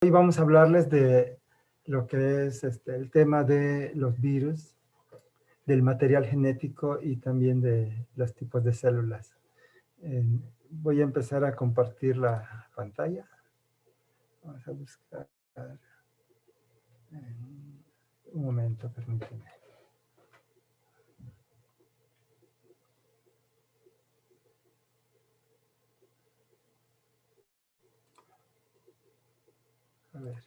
Hoy vamos a hablarles de lo que es el tema de los virus, del material genético y también de los tipos de células. Voy a empezar a compartir la pantalla. Vamos a buscar. Un momento, permíteme. A ver.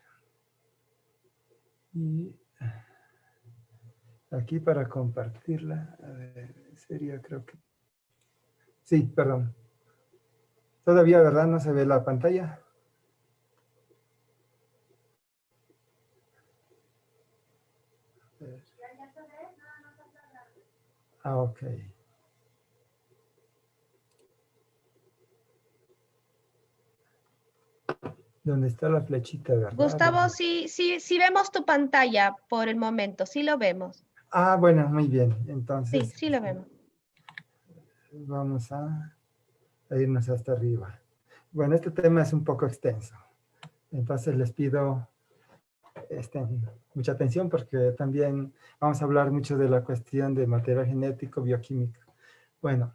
Y aquí para compartirla, a ver, sería creo que... Sí, perdón. Todavía, ¿verdad? ¿No se ve la pantalla? Ah, ok. ¿Dónde está la flechita, verdad? Gustavo, sí vemos tu pantalla por el momento, sí lo vemos. Ah, bueno, muy bien. Sí, Entonces, sí lo vemos. vamos a irnos hasta arriba. Bueno, este tema es un poco extenso. Entonces les pido mucha atención porque también vamos a hablar mucho de la cuestión de material genético, bioquímica. Bueno,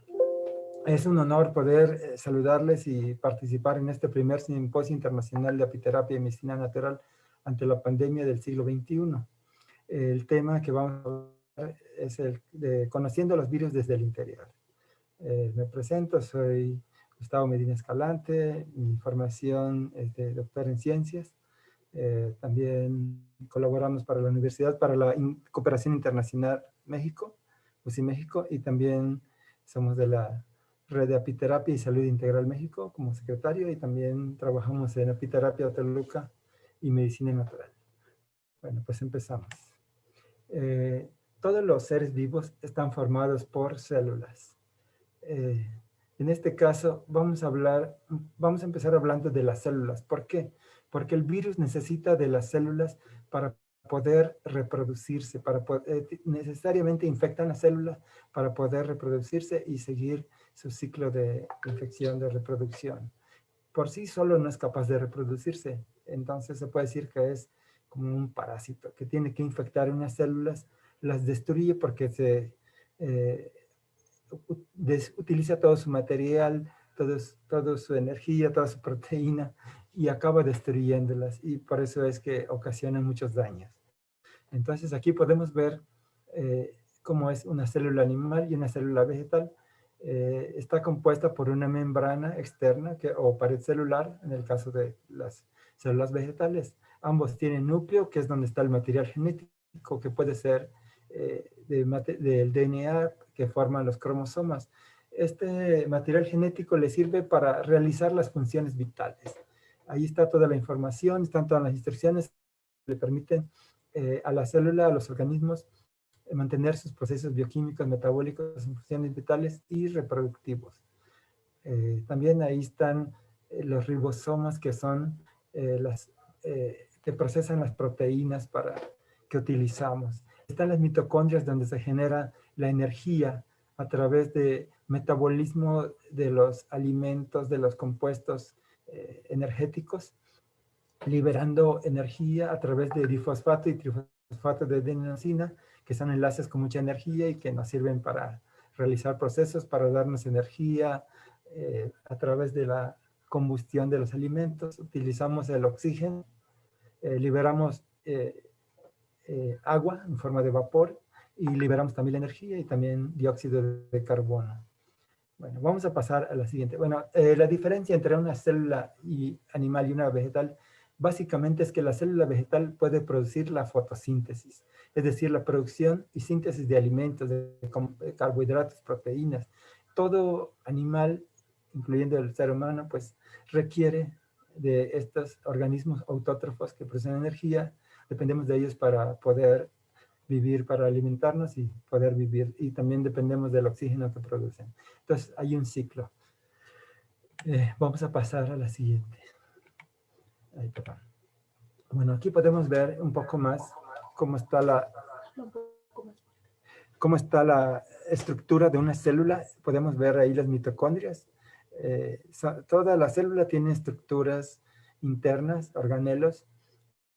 es un honor poder saludarles y participar en este primer simposio internacional de apiterapia y medicina natural ante la pandemia del siglo XXI. El tema que vamos a hablar es el de conociendo los virus desde el interior. Me presento, soy Gustavo Medina Escalante, mi formación es de doctor en ciencias. También colaboramos para la Universidad para la Cooperación Internacional México, UCI México, y también somos de la Red de Apiterapia y Salud Integral México como secretario, y también trabajamos en Apiterapia Toluca y Medicina Natural. Bueno, pues empezamos. Todos los seres vivos están formados por células. En este caso vamos a empezar hablando de las células. ¿Por qué? Porque el virus necesita de las células para poder reproducirse, necesariamente infectan las células para poder reproducirse y seguir su ciclo de infección, de reproducción. Por sí solo no es capaz de reproducirse, entonces se puede decir que es como un parásito que tiene que infectar unas células, las destruye porque eh, utiliza todo su material, toda su energía, toda su proteína y acaba destruyéndolas, y por eso es que ocasionan muchos daños. Entonces aquí podemos ver cómo es una célula animal y una célula vegetal. Está compuesta por una membrana externa o pared celular, en el caso de las células vegetales. Ambos tienen núcleo, que es donde está el material genético, que puede ser del DNA que forman los cromosomas. Este material genético le sirve para realizar las funciones vitales. Ahí está toda la información, están todas las instrucciones que le permiten a la célula, a los organismos, mantener sus procesos bioquímicos, metabólicos, funciones vitales y reproductivos. También ahí están los ribosomas, que son que procesan las proteínas que utilizamos. Están las mitocondrias, donde se genera la energía a través de metabolismo de los alimentos, de los compuestos energéticos, liberando energía a través de difosfato y trifosfato de adenosina, que son enlaces con mucha energía y que nos sirven para realizar procesos, para darnos energía a través de la combustión de los alimentos. Utilizamos el oxígeno, liberamos agua en forma de vapor y liberamos también la energía y también dióxido de carbono. Bueno, vamos a pasar a la siguiente. Bueno, la diferencia entre una célula animal y una vegetal básicamente es que la célula vegetal puede producir la fotosíntesis, es decir, la producción y síntesis de alimentos, de carbohidratos, proteínas. Todo animal, incluyendo el ser humano, pues requiere de estos organismos autótrofos que producen energía. Dependemos de ellos para poder vivir, para alimentarnos y poder vivir. Y también dependemos del oxígeno que producen. Entonces, hay un ciclo. Vamos a pasar a la siguiente. Ay, perdón. Bueno, aquí podemos ver un poco más cómo está la estructura de una célula. Podemos ver ahí las mitocondrias. Toda la célula tiene estructuras internas, organelos,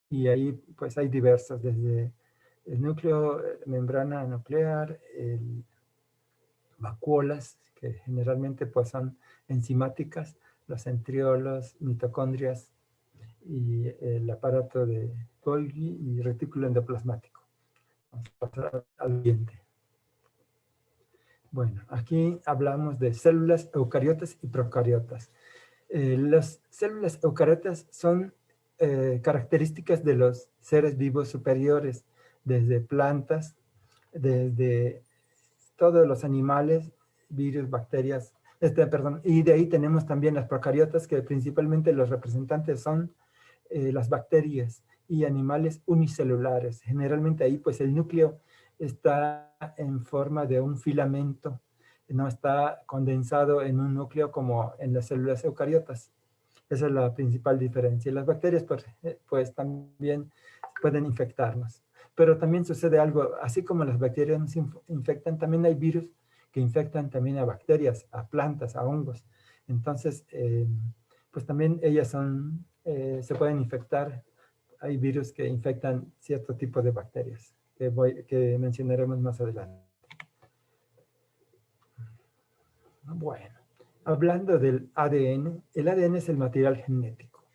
y ahí pues hay diversos, desde el núcleo, membrana nuclear, vacuolas, que generalmente pues son enzimáticas, los centriolos, mitocondrias y el aparato de Golgi y retículo endoplasmático. Vamos a pasar al siguiente. Bueno, aquí hablamos de células eucariotas y procariotas. Las células eucariotas son características de los seres vivos superiores, desde plantas, desde todos los animales, virus, bacterias, perdón, y de ahí tenemos también las procariotas, que principalmente los representantes son las bacterias y animales unicelulares. Generalmente ahí pues el núcleo está en forma de un filamento, no está condensado en un núcleo como en las células eucariotas. Esa es la principal diferencia. Las bacterias pues también pueden infectarnos. Pero también sucede algo, así como las bacterias nos infectan, también hay virus que infectan también a bacterias, a plantas, a hongos. Entonces, pues también ellas se pueden infectar. Hay virus que infectan cierto tipo de bacterias, que mencionaremos más adelante. Bueno, hablando del ADN, el ADN es el material genético,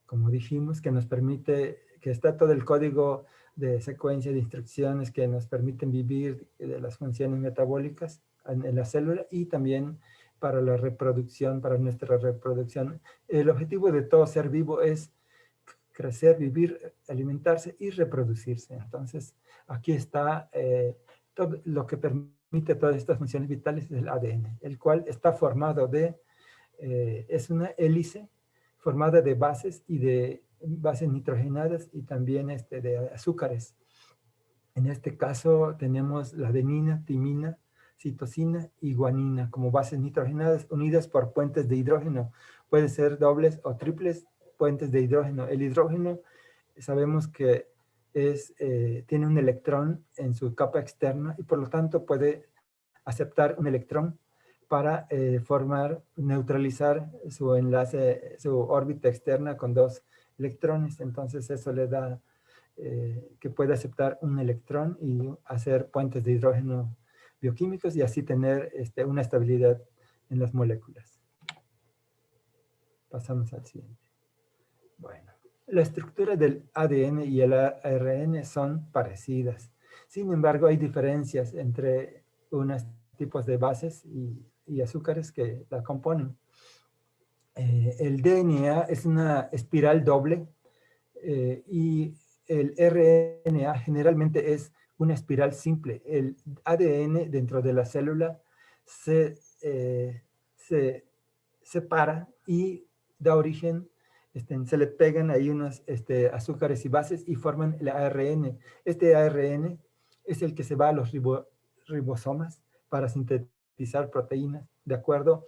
como dijimos, que nos permite, que está todo el código de secuencia de instrucciones que nos permiten vivir de las funciones metabólicas en la célula y también para la reproducción, para nuestra reproducción. El objetivo de todo ser vivo es crecer, vivir, alimentarse y reproducirse. Entonces, aquí está todo lo que permite todas estas funciones vitales del ADN, el cual está formado es una hélice formada de bases y de bases nitrogenadas y también de azúcares. En este caso tenemos la adenina, timina, citosina y guanina como bases nitrogenadas unidas por puentes de hidrógeno. Pueden ser dobles o triples puentes de hidrógeno. El hidrógeno sabemos que tiene un electrón en su capa externa y por lo tanto puede aceptar un electrón para neutralizar su enlace, su órbita externa con dos electrones. Entonces eso le da que puede aceptar un electrón y hacer puentes de hidrógeno bioquímicos y así tener una estabilidad en las moléculas. Pasamos al siguiente. Bueno, la estructura del ADN y el ARN son parecidas. Sin embargo, hay diferencias entre unos tipos de bases y azúcares que la componen. El DNA es una espiral doble y el RNA generalmente es una espiral simple. El ADN dentro de la célula se separa y da origen, se le pegan ahí unos azúcares y bases y forman el ARN. Este ARN es el que se va a los ribosomas para sintetizar proteínas. De acuerdo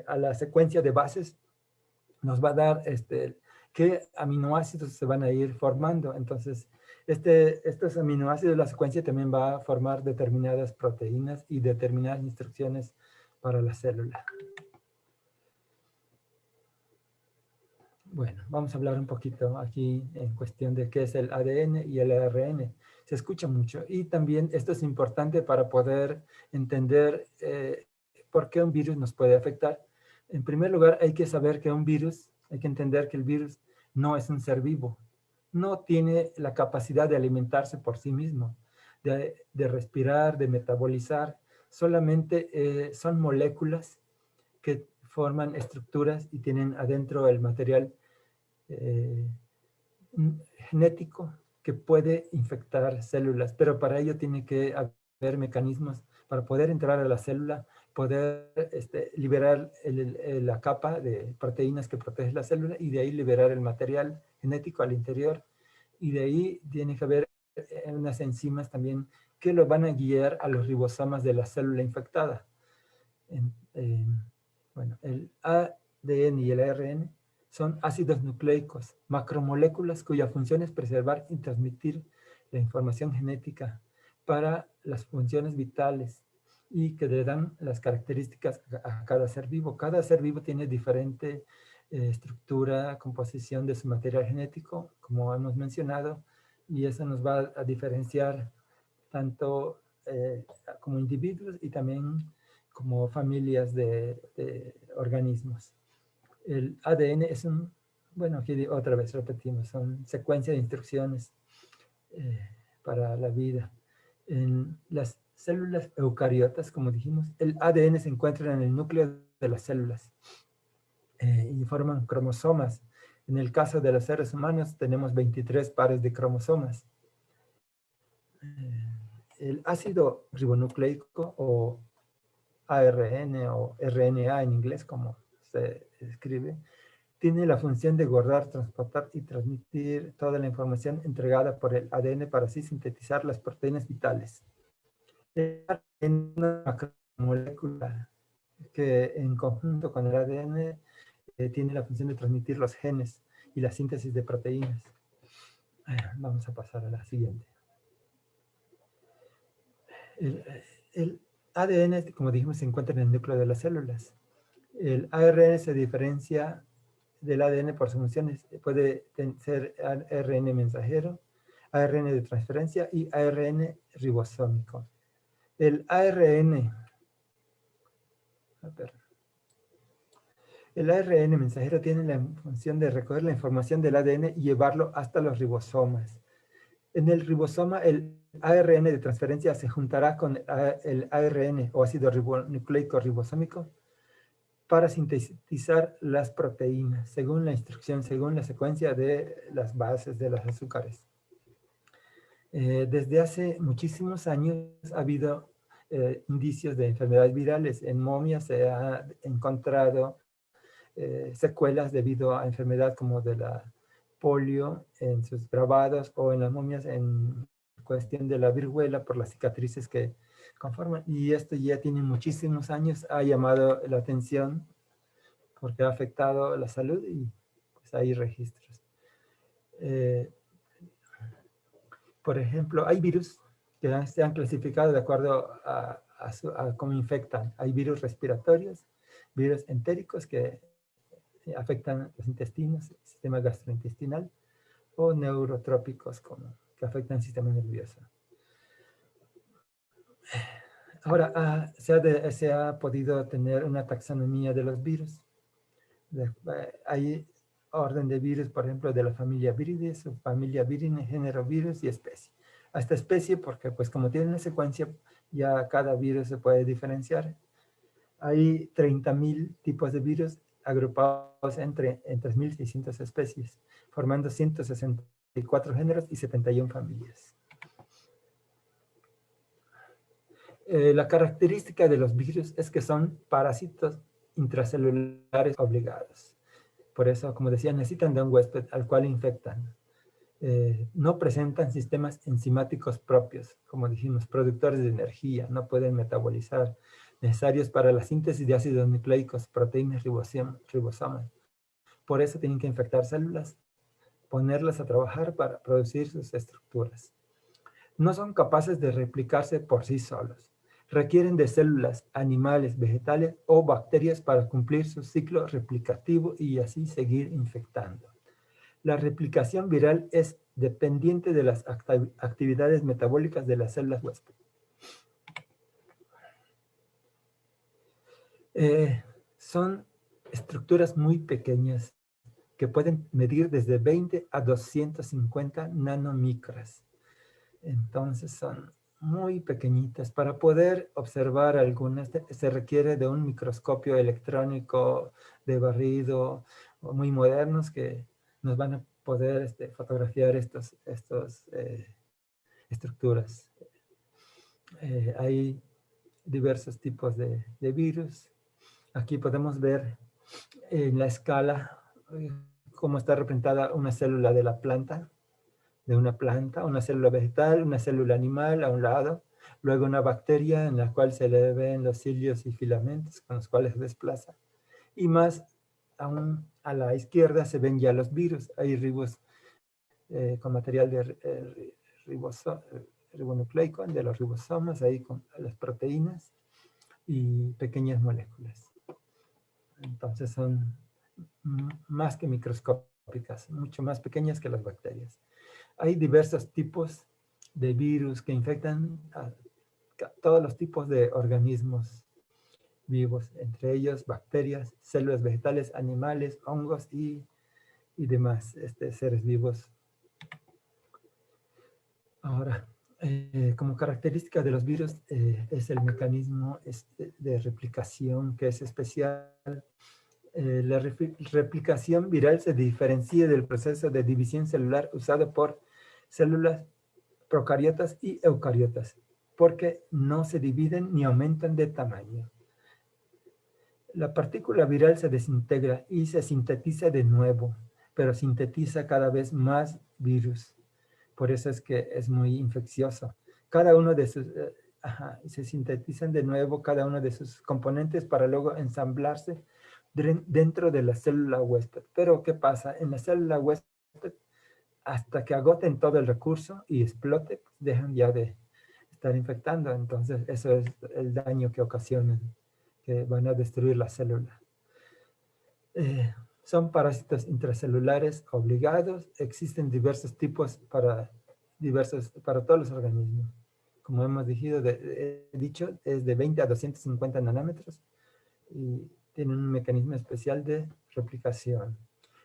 a la secuencia de bases, nos va a dar qué aminoácidos se van a ir formando. Entonces, estos aminoácidos de la secuencia también va a formar determinadas proteínas y determinadas instrucciones para la célula. Bueno, vamos a hablar un poquito aquí en cuestión de qué es el ADN y el ARN. Se escucha mucho y también esto es importante para poder entender por qué un virus nos puede afectar. En primer lugar, hay que saber que hay que entender que el virus no es un ser vivo. No tiene la capacidad de alimentarse por sí mismo, de respirar, de metabolizar. Solamente son moléculas que forman estructuras y tienen adentro el material genético que puede infectar células, pero para ello tiene que haber mecanismos para poder entrar a la célula, poder liberar la capa de proteínas que protege la célula y de ahí liberar el material genético al interior. Y de ahí tiene que haber unas enzimas también que lo van a guiar a los ribosomas de la célula infectada. Bueno, el ADN y el ARN son ácidos nucleicos, macromoléculas cuya función es preservar y transmitir la información genética para las funciones vitales y que le dan las características a cada ser vivo. Cada ser vivo tiene diferente estructura, composición de su material genético, como hemos mencionado, y eso nos va a diferenciar tanto como individuos y también como familias de organismos. El ADN es bueno, aquí otra vez repetimos, son secuencia de instrucciones para la vida. En las células eucariotas, como dijimos, el ADN se encuentra en el núcleo de las células y forman cromosomas. En el caso de los seres humanos tenemos 23 pares de cromosomas. El ácido ribonucleico o ARN o RNA en inglés, como se escribe, tiene la función de guardar, transportar y transmitir toda la información entregada por el ADN para así sintetizar las proteínas vitales. Es una macromolécula que en conjunto con el ADN tiene la función de transmitir los genes y la síntesis de proteínas. Vamos a pasar a la siguiente. El ADN, como dijimos, se encuentra en el núcleo de las células. El ARN se diferencia del ADN por sus funciones. Puede ser ARN mensajero, ARN de transferencia y ARN ribosómico. El ARN mensajero tiene la función de recoger la información del ADN y llevarlo hasta los ribosomas. En el ribosoma, el ARN de transferencia se juntará con el ARN o ácido ribonucleico ribosómico para sintetizar las proteínas, según la instrucción, según la secuencia de las bases de los azúcares. Desde hace muchísimos años ha habido indicios de enfermedades virales. En momias se ha encontrado secuelas debido a enfermedad como de la polio en sus grabados o en las momias en cuestión de la viruela por las cicatrices que conforman. Y esto ya tiene muchísimos años, ha llamado la atención porque ha afectado la salud y pues hay registros. Por ejemplo, hay virus que se han clasificado de acuerdo a cómo infectan. Hay virus respiratorios, virus entéricos que afectan los intestinos, el sistema gastrointestinal, o neurotrópicos que afectan el sistema nervioso. Ahora, se ha podido tener una taxonomía de los virus. Hay orden de virus, por ejemplo, de la familia Viridae, subfamilia Virine, género virus y especie. Hasta especie, porque pues como tiene una secuencia, ya cada virus se puede diferenciar. Hay 30.000 tipos de virus agrupados en 3.600 especies, formando 164 géneros y 71 familias. La característica de los virus es que son parásitos intracelulares obligados. Por eso, como decía, necesitan de un huésped al cual infectan. No presentan sistemas enzimáticos propios, como dijimos, productores de energía, no pueden metabolizar, necesarios para la síntesis de ácidos nucleicos, proteínas ribosomas. Por eso tienen que infectar células, ponerlas a trabajar para producir sus estructuras. No son capaces de replicarse por sí solos. Requieren de células, animales, vegetales o bacterias para cumplir su ciclo replicativo y así seguir infectando. La replicación viral es dependiente de las actividades metabólicas de las células huésped. Son estructuras muy pequeñas que pueden medir desde 20 a 250 nanomicras. Entonces son muy pequeñitas. Para poder observar algunas se requiere de un microscopio electrónico de barrido muy modernos que nos van a poder fotografiar estas estructuras. Hay diversos tipos de virus. Aquí podemos ver en la escala cómo está representada una célula de la planta, de una planta, una célula vegetal, una célula animal a un lado, luego una bacteria en la cual se le ven los cilios y filamentos con los cuales se desplaza, y más aún a la izquierda se ven ya los virus, hay ribos con material de ribonucleico, de los ribosomas, ahí con las proteínas y pequeñas moléculas. Entonces son más que microscópicas, mucho más pequeñas que las bacterias. Hay diversos tipos de virus que infectan a todos los tipos de organismos vivos, entre ellos bacterias, células vegetales, animales, hongos y demás seres vivos. Ahora, como característica de los virus es el mecanismo de replicación que es especial. La replicación viral se diferencia del proceso de división celular usado por células procariotas y eucariotas, porque no se dividen ni aumentan de tamaño. La partícula viral se desintegra y se sintetiza de nuevo, pero sintetiza cada vez más virus. Por eso es que es muy infeccioso. Cada uno de sus, se sintetizan de nuevo cada uno de sus componentes para luego ensamblarse dentro de la célula huésped. Pero ¿qué pasa? En la célula huésped, hasta que agoten todo el recurso y explote, pues dejan ya de estar infectando. Entonces, eso es el daño que ocasionan, que van a destruir la célula. Son parásitos intracelulares obligados. Existen diversos tipos para todos los organismos. Como hemos dicho, es de 20 a 250 nanómetros y tienen un mecanismo especial de replicación.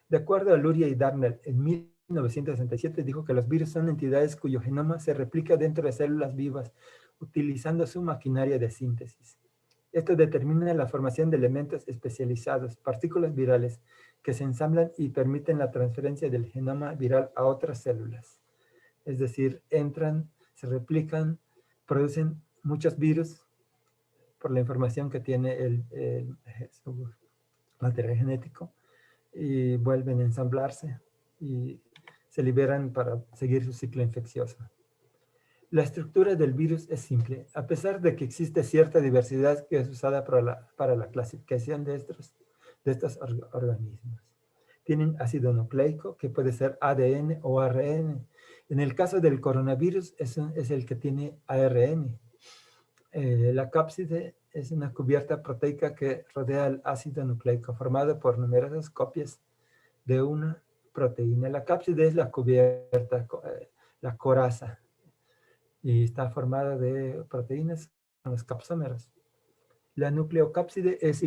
De acuerdo a Luria y Darnell, en 1967 dijo que los virus son entidades cuyo genoma se replica dentro de células vivas utilizando su maquinaria de síntesis. Esto determina la formación de elementos especializados, partículas virales, que se ensamblan y permiten la transferencia del genoma viral a otras células. Es decir, entran, se replican, producen muchos virus por la información que tiene su material genético y vuelven a ensamblarse y se liberan para seguir su ciclo infeccioso. La estructura del virus es simple, a pesar de que existe cierta diversidad que es usada para la clasificación de estos organismos. Tienen ácido nucleico, que puede ser ADN o ARN. En el caso del coronavirus, es el que tiene ARN. La cápside es una cubierta proteica que rodea el ácido nucleico, formado por numerosas copias de una proteína. La cápside es la cubierta, la coraza, y está formada de proteínas con los capsómeros. La nucleocápside es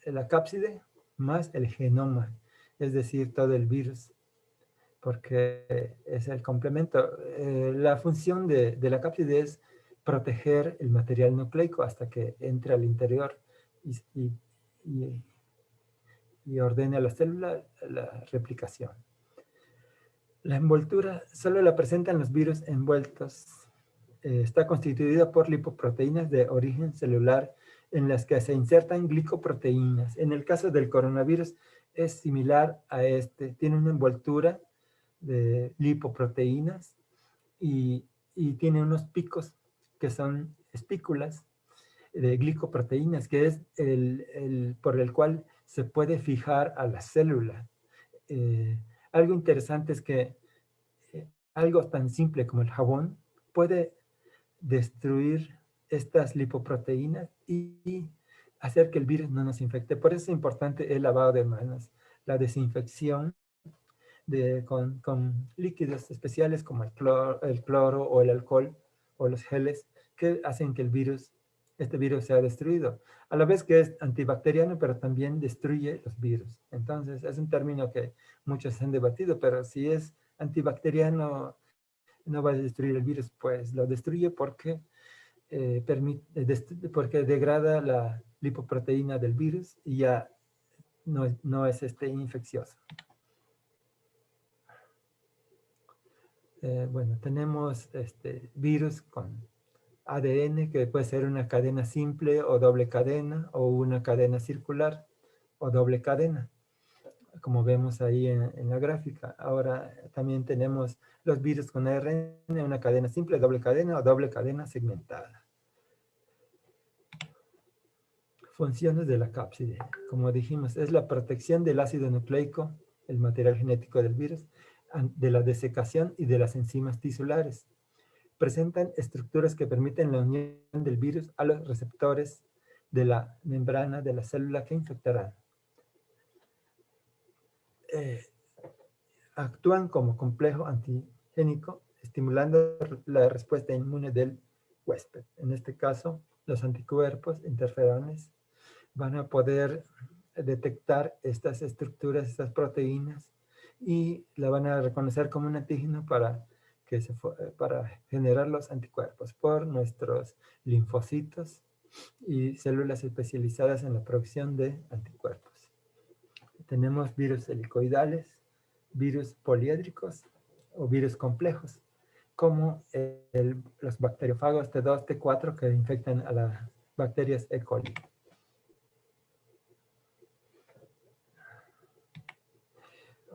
la cápside más el genoma, es decir, todo el virus, porque es el complemento. La función de la cápside es proteger el material nucleico hasta que entre al interior y ordene a la célula la replicación. La envoltura solo la presentan los virus envueltos. Está constituida por lipoproteínas de origen celular en las que se insertan glicoproteínas. En el caso del coronavirus es similar a tiene una envoltura de lipoproteínas y tiene unos picos que son espículas de glicoproteínas, que es por el cual se puede fijar a la célula. Algo interesante es que algo tan simple como el jabón puede destruir estas lipoproteínas y hacer que el virus no nos infecte. Por eso es importante el lavado de manos, la desinfección con líquidos especiales como el cloro o el alcohol o los geles que hacen que este virus sea destruido. A la vez que es antibacteriano, pero también destruye los virus. Entonces, es un término que muchos han debatido, pero si es antibacteriano, no va a destruir el virus, pues lo destruye porque porque degrada la lipoproteína del virus y ya no es infeccioso. Bueno, tenemos virus con ADN, que puede ser una cadena simple o doble cadena, o una cadena circular o doble cadena, como vemos ahí en la gráfica. Ahora también tenemos los virus con ARN, una cadena simple, doble cadena o doble cadena segmentada. Funciones de la cápside. Como dijimos, es la protección del ácido nucleico, el material genético del virus, de la desecación y de las enzimas tisulares. Presentan estructuras que permiten la unión del virus a los receptores de la membrana de la célula que infectarán. actúan como complejo antigénico, estimulando la respuesta inmune del huésped. En este caso, los anticuerpos interferones van a poder detectar estas estructuras, estas proteínas, y la van a reconocer como un antígeno para generar los anticuerpos por nuestros linfocitos y células especializadas en la producción de anticuerpos. Tenemos virus helicoidales, virus poliédricos o virus complejos, como los bacteriófagos T2, T4 que infectan a las bacterias E. coli.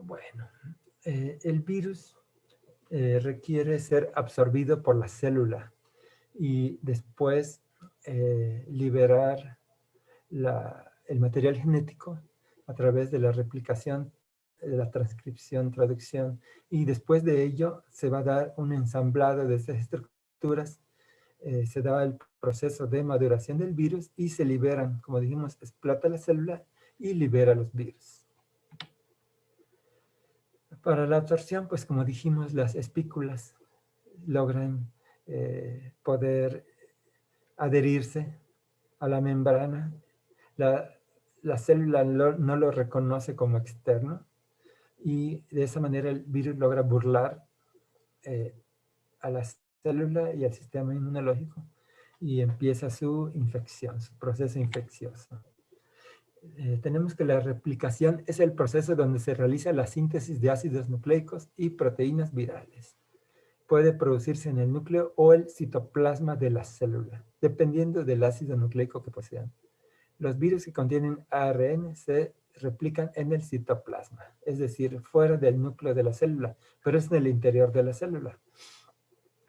Bueno, el virus requiere ser absorbido por la célula y después liberar el material genético a través de la replicación, de la transcripción, traducción, y después de ello se va a dar un ensamblado de estas estructuras, se da el proceso de maduración del virus y se liberan, como dijimos, explota la célula y libera los virus. Para la absorción, pues como dijimos, las espículas logran poder adherirse a la membrana. La célula no lo reconoce como externo y de esa manera el virus logra burlar a la célula y al sistema inmunológico y empieza su infección, su proceso infeccioso. Tenemos que la replicación es el proceso donde se realiza la síntesis de ácidos nucleicos y proteínas virales. Puede producirse en el núcleo o el citoplasma de la célula, dependiendo del ácido nucleico que posean. Los virus que contienen ARN se replican en el citoplasma, es decir, fuera del núcleo de la célula, pero es en el interior de la célula.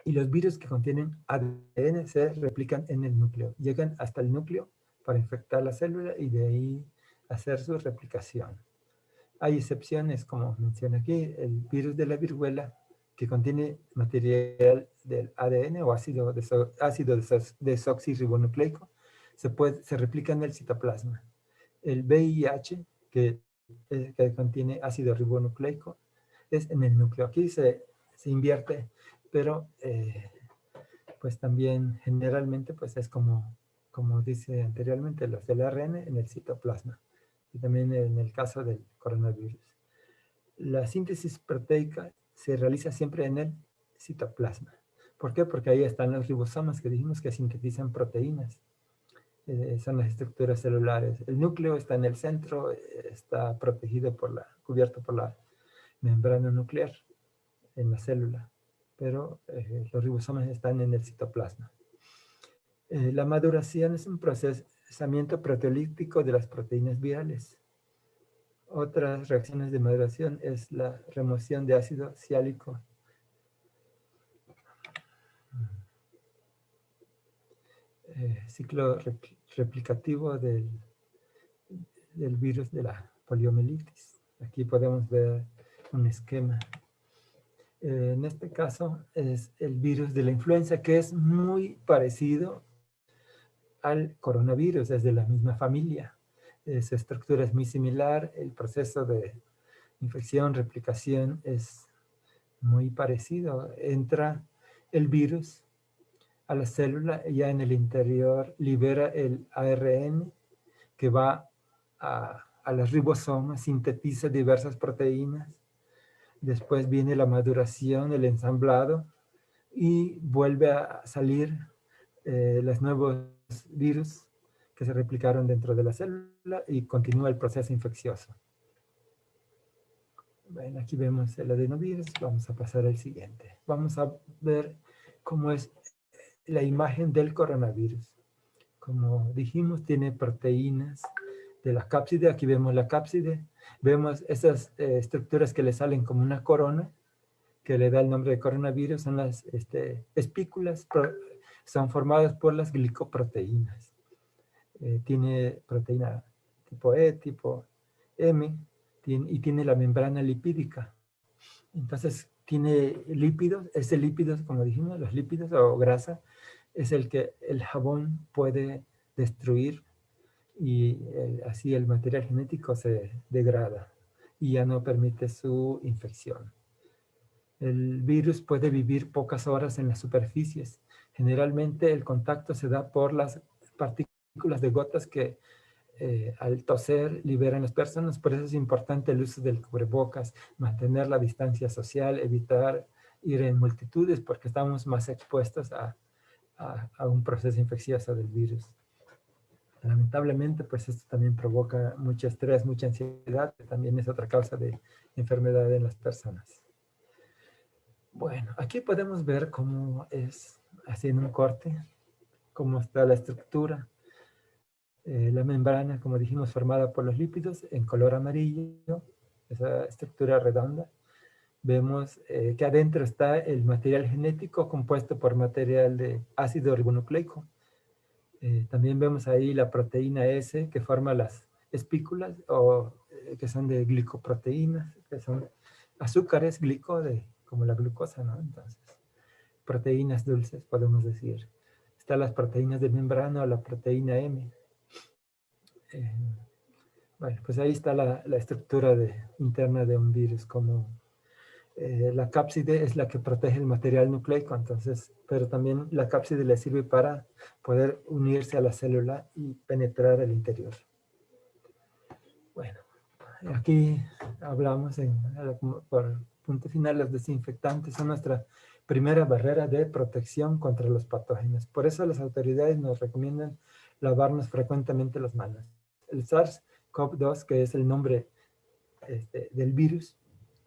Y los virus que contienen ADN se replican en el núcleo, llegan hasta el núcleo para infectar la célula y de ahí hacer su replicación. Hay excepciones, como menciona aquí, el virus de la viruela, que contiene material del ADN o ácido desoxirribonucleico, se replica en el citoplasma. El VIH, que contiene ácido ribonucleico, es en el núcleo. Aquí se invierte, pero pues también generalmente pues es como dice anteriormente, los del ARN en el citoplasma. Y también en el caso del coronavirus. La síntesis proteica se realiza siempre en el citoplasma. ¿Por qué? Porque ahí están los ribosomas que dijimos que sintetizan proteínas. Son las estructuras celulares. El núcleo está en el centro, está protegido cubierto por la membrana nuclear en la célula, pero los ribosomas están en el citoplasma. La maduración es un procesamiento proteolítico de las proteínas virales. Otras reacciones de maduración es la remoción de ácido siálico. Ciclo replicativo del virus de la poliomielitis. Aquí podemos ver un esquema. En este caso es el virus de la influenza, que es muy parecido al coronavirus, es de la misma familia. Su estructura es muy similar, el proceso de infección, replicación es muy parecido. Entra el virus a la célula y ya en el interior libera el ARN que va a los ribosomas, sintetiza diversas proteínas. Después viene la maduración, el ensamblado y vuelve a salir los nuevos virus que se replicaron dentro de la célula y continúa el proceso infeccioso. Bueno, aquí vemos el adenovirus. Vamos a pasar al siguiente. Vamos a ver cómo es la imagen del coronavirus. Como dijimos, tiene proteínas de la cápside. Aquí vemos la cápside. Vemos esas estructuras que le salen como una corona, que le da el nombre de coronavirus. Son las espículas, son formadas por las glicoproteínas. Tiene proteína tipo E, tipo M, y tiene la membrana lipídica. Entonces, tiene lípidos. Ese lípido, como dijimos, los lípidos o grasa, es el que el jabón puede destruir y así el material genético se degrada. y ya no permite su infección. El virus puede vivir pocas horas en las superficies. Generalmente el contacto se da por las partículas de gotas que al toser liberan las personas. Por eso es importante el uso del cubrebocas, mantener la distancia social, evitar ir en multitudes porque estamos más expuestos a un proceso infeccioso del virus. Lamentablemente, pues esto también provoca mucho estrés, mucha ansiedad, que también es otra causa de enfermedad en las personas. Bueno, aquí podemos ver cómo es, haciendo un corte, cómo está la estructura. La membrana, como dijimos, formada por los lípidos en color amarillo, esa estructura redonda. Vemos que adentro está el material genético compuesto por material de ácido ribonucleico. También vemos ahí la proteína S que forma las espículas, o que son de glicoproteínas, que son azúcares como la glucosa, ¿no? Entonces, proteínas dulces, podemos decir. Están las proteínas de membrana o la proteína M. Bueno, pues ahí está la estructura interna de un virus, como la cápside es la que protege el material nucleico, entonces, pero también la cápside le sirve para poder unirse a la célula y penetrar el interior. Bueno, aquí hablamos por punto final, los desinfectantes son nuestra primera barrera de protección contra los patógenos. Por eso las autoridades nos recomiendan lavarnos frecuentemente las manos. El SARS-CoV-2, que es el nombre del virus,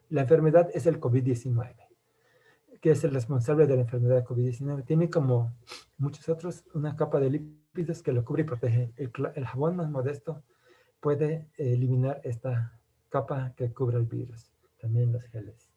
la enfermedad es el COVID-19, que es el responsable de la enfermedad de COVID-19. Tiene, como muchos otros, una capa de lípidos que lo cubre y protege. El jabón más modesto puede eliminar esta capa que cubre el virus. También los geles.